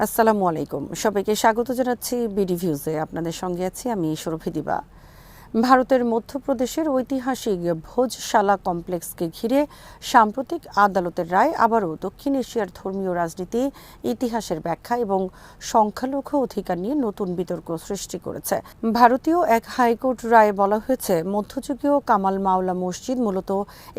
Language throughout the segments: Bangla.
আসসালামু আলাইকুম, সবাইকে স্বাগত জানাচ্ছি বিডি ভিউজে। আপনাদের সঙ্গে আছি আমি সুরভি দিবা। ভারতের মধ্যপ্রদেশের ঐতিহাসিক ভোজশালা কমপ্লেক্সকে ঘিরে সাম্প্রতিক আদালতের রায় আবারও দক্ষিণ এশিয়ার ধর্মীয় রাজনীতি, ইতিহাসের ব্যাখ্যা এবং সংখ্যালঘু অধিকার নিয়ে নতুন বিতর্ক সৃষ্টি করেছে। ভারতীয় এক হাইকোর্ট রায়ে বলা হয়েছে, মধ্যযুগীয় কামাল মাওলা মসজিদ মূলত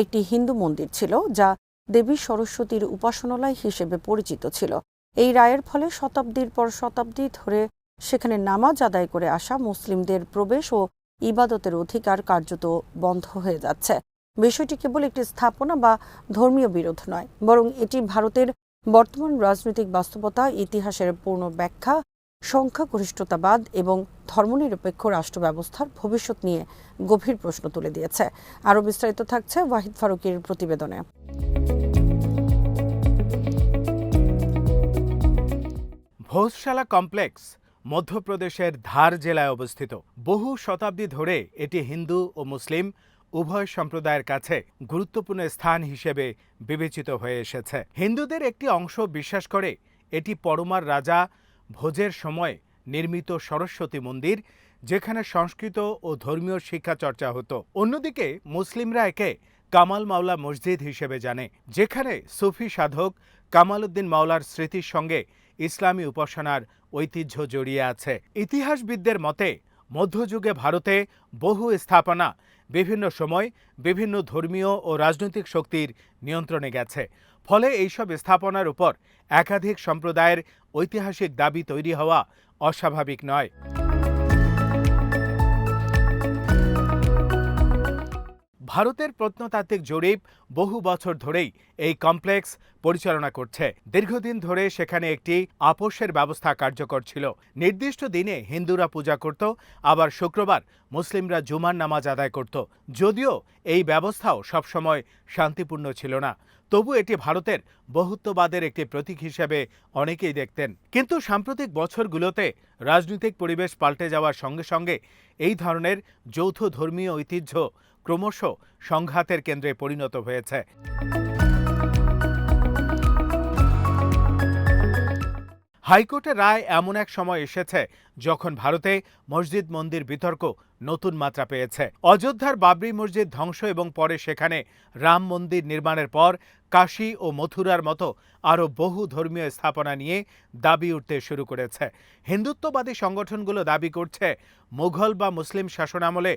একটি হিন্দু মন্দির ছিল, যা দেবী সরস্বতীর উপাসনালয় হিসেবে পরিচিত ছিল। এই রায়ের ফলে শতাব্দীর পর শতাব্দী ধরে সেখানে নামাজ আদায় করে আসা মুসলিমদের প্রবেশ ও ইবাদতের অধিকার কার্যত বন্ধ হয়ে যাচ্ছে। বিষয়টি কেবল একটি স্থাপনা বা ধর্মীয় বিরোধ নয়, বরং এটি ভারতের বর্তমান রাজনৈতিক বাস্তবতা, ইতিহাসের পূর্ণ ব্যাখ্যা, সংখ্যাগরিষ্ঠতাবাদ এবং ধর্মনিরপেক্ষ রাষ্ট্র ব্যবস্থার ভবিষ্যৎ নিয়ে গভীর প্রশ্ন তুলে দিয়েছে। আরও বিস্তারিত থাকছে ওয়াহিদ ফারুকের প্রতিবেদনে। ভোজশালা কমপ্লেক্স মধ্যপ্রদেশের ধার জেলায় অবস্থিত। বহু শতাব্দী ধরে এটি হিন্দু ও মুসলিম উভয় সম্প্রদায়ের কাছে গুরুত্বপূর্ণ স্থান হিসেবে বিবেচিত হয়ে এসেছে। হিন্দুদের একটি অংশ বিশ্বাস করে এটি পরমার রাজা ভোজের সময় নির্মিত সরস্বতী মন্দির, যেখানে সংস্কৃত ও ধর্মীয় শিক্ষা চর্চা হতো। অন্যদিকে মুসলিমরা একে কামাল মাওলা মসজিদ হিসেবে জানে, যেখানে সুফি সাধক কামাল উদ্দিন মাওলার স্মৃতির সঙ্গে ইসলামী উপাসনার ঐতিহ্য জড়িয়ে আছে। ইতিহাসবিদদের মতে মধ্যযুগে ভারতে বহু স্থাপনা বিভিন্ন সময় বিভিন্ন ধর্মীয় ও রাজনৈতিক শক্তির নিয়ন্ত্রণে গেছে। ফলে এইসব স্থাপনার উপর একাধিক সম্প্রদায়ের ঐতিহাসিক দাবি তৈরি হওয়া অস্বাভাবিক নয়। ভারতের প্রত্নতাত্ত্বিক জরিপ বহু বছর ধরেই এই কমপ্লেক্স পরিচালনা করছে। দীর্ঘদিন ধরে সেখানে একটি আপোষের ব্যবস্থা কার্যকর ছিল। নির্দিষ্ট দিনে হিন্দুরা পূজা করত, আবার শুক্রবার মুসলিমরা জুমার নামাজ আদায় করত। যদিও এই ব্যবস্থাও সবসময় শান্তিপূর্ণ ছিল না, তবু এটি ভারতের বহুত্ববাদের একটি প্রতীক হিসেবে অনেকেই দেখতেন। কিন্তু সাম্প্রতিক বছরগুলোতে রাজনৈতিক পরিবেশ পাল্টে যাওয়ার সঙ্গে সঙ্গে এই ধরনের যৌথ ধর্মীয় ঐতিহ্য ক্রমশ সংঘাতের কেন্দ্রে পরিণত হয়েছে। হাইকোর্টের রায় এমন এক সময় এসেছে যখন ভারতে মসজিদ মন্দির বিতর্ক নতুন মাত্রা পেয়েছে। অযোধ্যার বাবরি মসজিদ ধ্বংস এবং পরে সেখানে রাম মন্দির নির্মাণের পর কাশী ও মথুরার মতো আরও বহু ধর্মীয় স্থাপনা নিয়ে দাবি উঠতে শুরু করেছে। হিন্দুত্ববাদী সংগঠনগুলো দাবি করছে, মুঘল বা মুসলিম শাসনামলে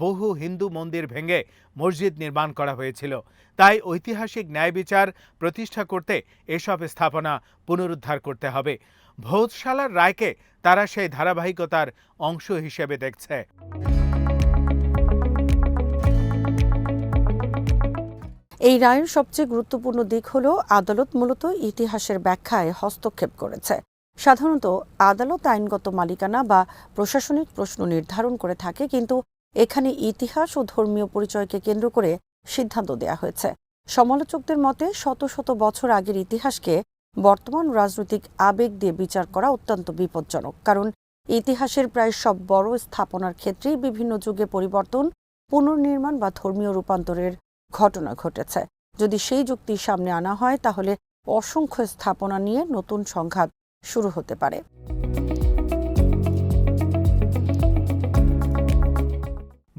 বহু হিন্দু মন্দির ভেঙে মসজিদ নির্মাণ করা হয়েছিল। তাই ঐতিহাসিক ন্যায় বিচার প্রতিষ্ঠা করতে এসব স্থাপনা পুনরুদ্ধার করতে হবে। ভোজশালার রায়কে তারা সেই ধারাবাহিকতার অংশ হিসেবে দেখছে। এই রায়ের সবচেয়ে গুরুত্বপূর্ণ দিক হল, আদালত মূলত ইতিহাসের ব্যাখ্যায় হস্তক্ষেপ করেছে। সাধারণত আদালত আইনগত মালিকানা বা প্রশাসনিক প্রশ্ন নির্ধারণ করে থাকে, কিন্তু এখানে ইতিহাস ও ধর্মীয় পরিচয়কে কেন্দ্র করে সিদ্ধান্ত দেয়া হয়েছে। সমালোচকদের মতে শত শত বছর আগের ইতিহাসকে বর্তমান রাজনৈতিক আবেগ দিয়ে বিচার করা অত্যন্ত বিপজ্জনক, কারণ ইতিহাসের প্রায় সব বড় স্থাপনার ক্ষেত্রেই বিভিন্ন যুগে পরিবর্তন, পুনর্নির্মাণ বা ধর্মীয় রূপান্তরের ঘটনা ঘটেছে। যদি সেই যুক্তি সামনে আনা হয়, তাহলে অসংখ্য স্থাপনা নিয়ে নতুন সংঘাত শুরু হতে পারে।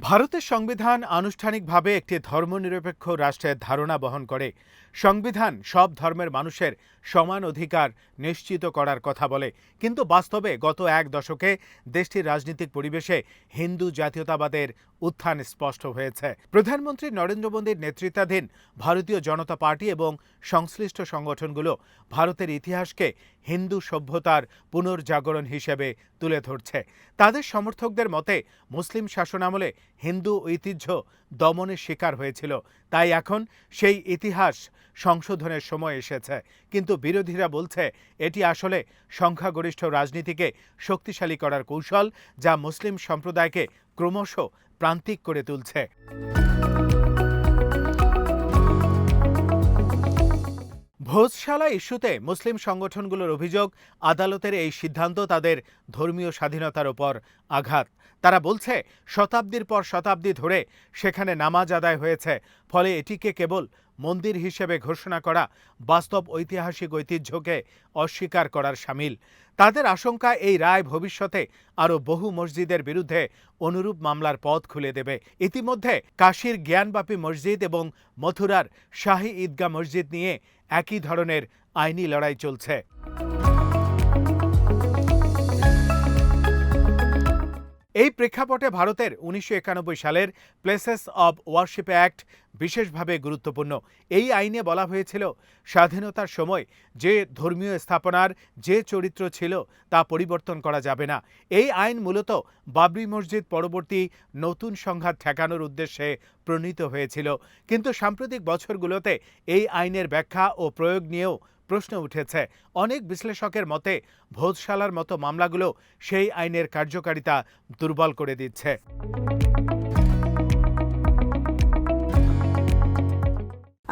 ভারতের সংবিধান আনুষ্ঠানিকভাবে একটি ধর্মনিরপেক্ষ রাষ্ট্রের ধারণা বহন করে। সংবিধান সব ধর্মের মানুষের সমান অধিকার নিশ্চিত করার কথা বলে, কিন্তু বাস্তবে গত এক দশকে দেশটির রাজনৈতিক পরিবেশে হিন্দু জাতীয়তাবাদের উত্থান স্পষ্ট হয়েছে। প্রধানমন্ত্রী নরেন্দ্র মোদীর নেতৃত্বাধীন ভারতীয় জনতা পার্টি এবং সংশ্লিষ্ট সংগঠনগুলো ভারতের ইতিহাসকে হিন্দু সভ্যতার পুনর্জাগরণ হিসেবে তুলে ধরছে। তাদের সমর্থকদের মতে মুসলিম শাসনামলে হিন্দু ঐতিহ্য দমনের শিকার হয়েছিল, তাই এখন সেই ইতিহাস সংশোধনের সময় এসেছে। কিন্তু বিরোধীরা বলছে এটি আসলে সংখ্যাগরিষ্ঠ রাজনীতিকে শক্তিশালী করার কৌশল, যা মুসলিম সম্প্রদায়কে ক্রমশ প্রান্তিক করে তুলছে। ভোজশালা ইস্যুতে মুসলিম সংগঠনগুলোর অভিযোগ, আদালতের এই সিদ্ধান্ত তাদের ধর্মীয় স্বাধীনতার ওপর আঘাত। তারা বলছে, শতাব্দীর পর শতাব্দী ধরে সেখানে নামাজ আদায় হয়েছে, ফলে এটিকে কেবল মন্দির হিসেবে ঘোষণা করা বাস্তব ঐতিহাসিক ঐতিহ্যকে অস্বীকার করার শামিল। তাদের আশঙ্কা এই রায় ভবিষ্যতে আরও বহু মসজিদের বিরুদ্ধে অনুরূপ মামলার পথ খুলে দেবে। ইতিমধ্যে কাশীর জ্ঞানবাপী মসজিদ এবং মথুরার শাহী ঈদগাহ মসজিদ নিয়ে একই ধরনের আইনি লড়াই চলছে। এই প্রেক্ষাপটে ভারতের ১৯৯১ সালের প্লেসেস অব ওয়ারশিপ অ্যাক্ট বিশেষভাবে গুরুত্বপূর্ণ। এই আইনে বলা হয়েছিল, স্বাধীনতার সময় যে ধর্মীয় স্থাপনার যে চরিত্র ছিল তা পরিবর্তন করা যাবে না। এই আইন মূলত বাবরি মসজিদ পরবর্তী নতুন সংঘাত ঠেকানোর উদ্দেশ্যে প্রণীত হয়েছিল। কিন্তু সাম্প্রতিক বছরগুলোতে এই আইনের ব্যাখ্যা ও প্রয়োগ নিয়েও প্রশ্ন উঠেছে। অনেক বিশ্লেষকের মতে ভোজশালার মতো মামলাগুলো সেই আইনের কার্যকারিতা দুর্বল করে দিচ্ছে।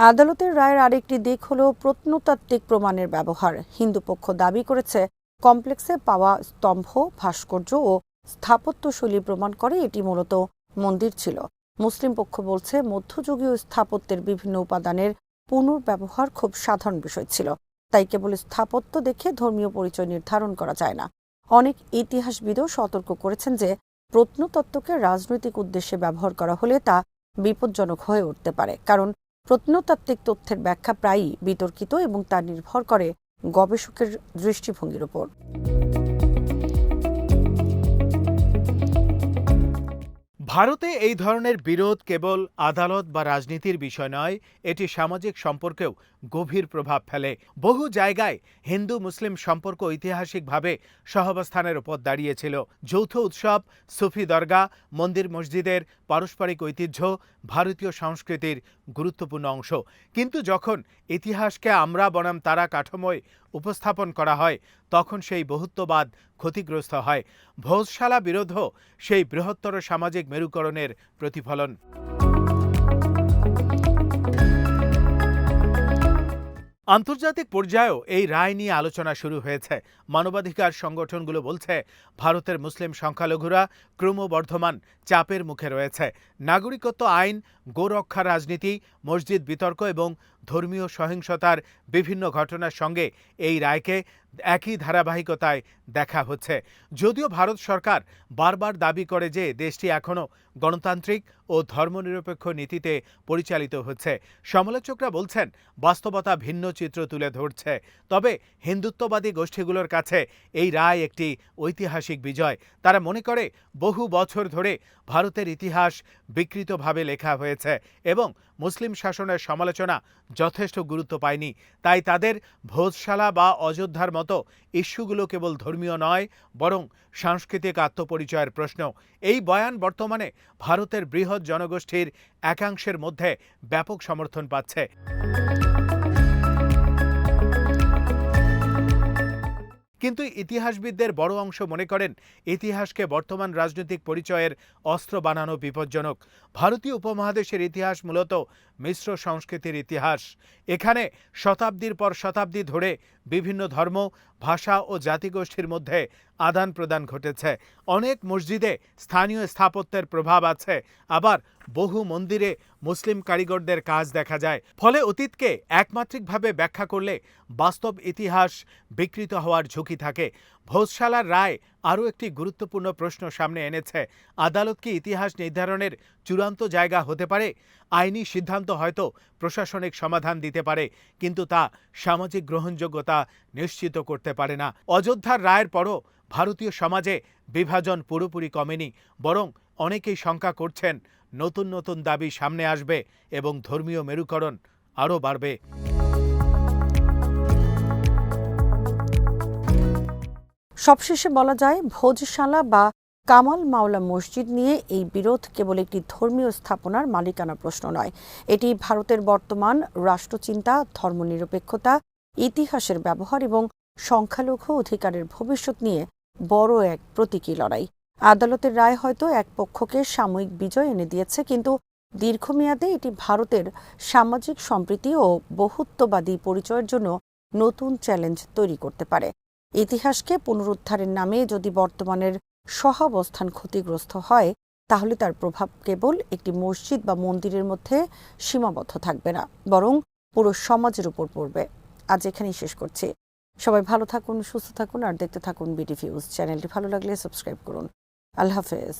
আদালতের রায়ের আরেকটি দিক হলো প্রত্নতাত্ত্বিক প্রমাণের ব্যবহার। হিন্দু পক্ষ দাবি করেছে কমপ্লেক্সে পাওয়া স্তম্ভ, ভাস্কর্য ও স্থাপত্যশৈলী প্রমাণ করে এটি মূলত মন্দির ছিল। মুসলিম পক্ষ বলছে মধ্যযুগীয় স্থাপত্যের বিভিন্ন উপাদানের পুনর্ব্যবহার খুব সাধারণ বিষয় ছিল, তাই কেবল স্থাপত্য দেখে ধর্মীয় পরিচয় নির্ধারণ করা যায় না। অনেক ইতিহাসবিদও সতর্ক করেছেন যে প্রত্নতত্ত্বকে রাজনৈতিক উদ্দেশ্যে ব্যবহার করা হলে তা বিপজ্জনক হয়ে উঠতে পারে, কারণ প্রত্নতাত্ত্বিক তথ্যের ব্যাখ্যা প্রায়ই বিতর্কিত এবং তা নির্ভর করে গবেষকের দৃষ্টিভঙ্গির উপর। ভারতে এই ধরনের বিরোধ কেবল আদালত বা রাজনীতির বিষয় নয়, এটি সামাজিক সম্পর্কেও গভীর প্রভাব ফেলে। বহু জায়গায় হিন্দু মুসলিম সম্পর্ক ঐতিহাসিকভাবে সহাবস্থানের উপর দাঁড়িয়েছিল। যৌথ উৎসব, সুফি দরগা, মন্দির মসজিদের পারস্পরিক ঐতিহ্য ভারতীয় সংস্কৃতির গুরুত্বপূর্ণ অংশ। কিন্তু যখন ইতিহাসকে আমরা বনাম তারা কাঠামোয় উপস্থাপন করা হয়, তখন সেই বহুত্ববাদ ক্ষতিগ্রস্ত হয়। ভোজশালা বিরোধও সেই বৃহত্তর সামাজিক মেরুকরণের প্রতিফলন। আন্তর্জাতিক পর্যায়েও এই রায় নিয়ে আলোচনা শুরু হয়েছে। মানবাধিকার সংগঠনগুলো বলছে ভারতের মুসলিম সংখ্যালঘুরা ক্রমবর্ধমান চাপের মুখে রয়েছে। নাগরিকত্ব আইন, গোরক্ষা রাজনীতি, মসজিদ বিতর্ক এবং ধর্মীয় সহিংসতার বিভিন্ন ঘটনার সঙ্গে এই রায়কে একই ধারাবাহিকতায় দেখা হচ্ছে। যদিও ভারত সরকার বারবার দাবি করে যে দেশটি এখনও গণতান্ত্রিক ও ধর্মনিরপেক্ষ নীতিতে পরিচালিত হচ্ছে, সমালোচকরা বলছেন বাস্তবতা ভিন্ন চিত্র তুলে ধরছে। তবে হিন্দুত্ববাদী গোষ্ঠীগুলোর কাছে এই রায় একটি ঐতিহাসিক বিজয়। তারা মনে করে বহু বছর ধরে ভারতের ইতিহাস বিকৃতভাবে লেখা হয়েছে এবং মুসলিম শাসনের সমালোচনা যথেষ্ট গুরুত্ব পায়নি। তাই তাদের ভোজশালা বা অযোধ্যার মতো ইস্যুগুলো কেবল ধর্মীয় নয়, বরং সাংস্কৃতিক আত্মপরিচয়ের প্রশ্ন। এই বয়ান বর্তমানে ভারতের বৃহৎ জনগোষ্ঠীর একাংশের মধ্যে ব্যাপক সমর্থন পাচ্ছে। কিন্তু ইতিহাসবিদদের বড় অংশ মনে করেন ইতিহাসকে বর্তমান রাজনৈতিক পরিচয়ের অস্ত্র বানানো বিপজ্জনক। ভারতীয় উপমহাদেশের ইতিহাস মূলত মিশ্র সংস্কৃতির ইতিহাস। এখানে শতাব্দীর পর শতাব্দী ধরে বিভিন্ন ধর্ম, ভাষা ও জাতিগোষ্ঠীর মধ্যে আদান প্রদান ঘটেছে। অনেক মসজিদে স্থানীয় স্থাপত্যের প্রভাব আছে, আবার বহু মন্দিরে মুসলিম কারিগরদের কাজ দেখা যায়। ফলে অতীতকে একমাত্রিকভাবে ব্যাখ্যা করলে বাস্তব ইতিহাস বিকৃত হওয়ার ঝুঁকি থাকে। ভোজশালার রায় আরও একটি গুরুত্বপূর্ণ প্রশ্ন সামনে এনেছে। আদালত কি ইতিহাস নির্ধারণের চূড়ান্ত জায়গা হতে পারে? আইনি সিদ্ধান্ত হয়তো প্রশাসনিক সমাধান দিতে পারে, কিন্তু তা সামাজিক গ্রহণযোগ্যতা নিশ্চিত করতে পারে না। অযোধ্যার রায়ের পরও ভারতীয় সমাজে বিভাজন পুরোপুরি কমেনি, বরং অনেকেই শঙ্কা করছেন নতুন নতুন দাবি সামনে আসবে এবং ধর্মীয় মেরুকরণ আরও বাড়বে। সবশেষে বলা যায়, ভোজশালা বা কামাল মাওলা মসজিদ নিয়ে এই বিরোধ কেবল একটি ধর্মীয় স্থাপনার মালিকানা প্রশ্ন নয়, এটি ভারতের বর্তমান রাষ্ট্রচিন্তা, ধর্মনিরপেক্ষতা, ইতিহাসের ব্যবহার এবং সংখ্যালঘু অধিকারের ভবিষ্যৎ নিয়ে বড় এক প্রতীকী লড়াই। আদালতের রায় হয়তো এক পক্ষকে সাময়িক বিজয় এনে দিয়েছে, কিন্তু দীর্ঘমেয়াদে এটি ভারতের সামাজিক সম্প্রীতি ও বহুত্ববাদী পরিচয়ের জন্য নতুন চ্যালেঞ্জ তৈরি করতে পারে। ইতিহাসকে পুনরুদ্ধারের নামে যদি বর্তমানের সহাবস্থান ক্ষতিগ্রস্ত হয়, তাহলে তার প্রভাব কেবল একটি মসজিদ বা মন্দিরের মধ্যে সীমাবদ্ধ থাকবে না, বরং পুরো সমাজের উপর পড়বে। আজ এখানেই শেষ করছি। সবাই ভালো থাকুন, সুস্থ থাকুন আর দেখতে থাকুন বিডি ভিউজ। চ্যানেলটি ভালো লাগলে সাবস্ক্রাইব করুন। আল্লাহ হাফেজ।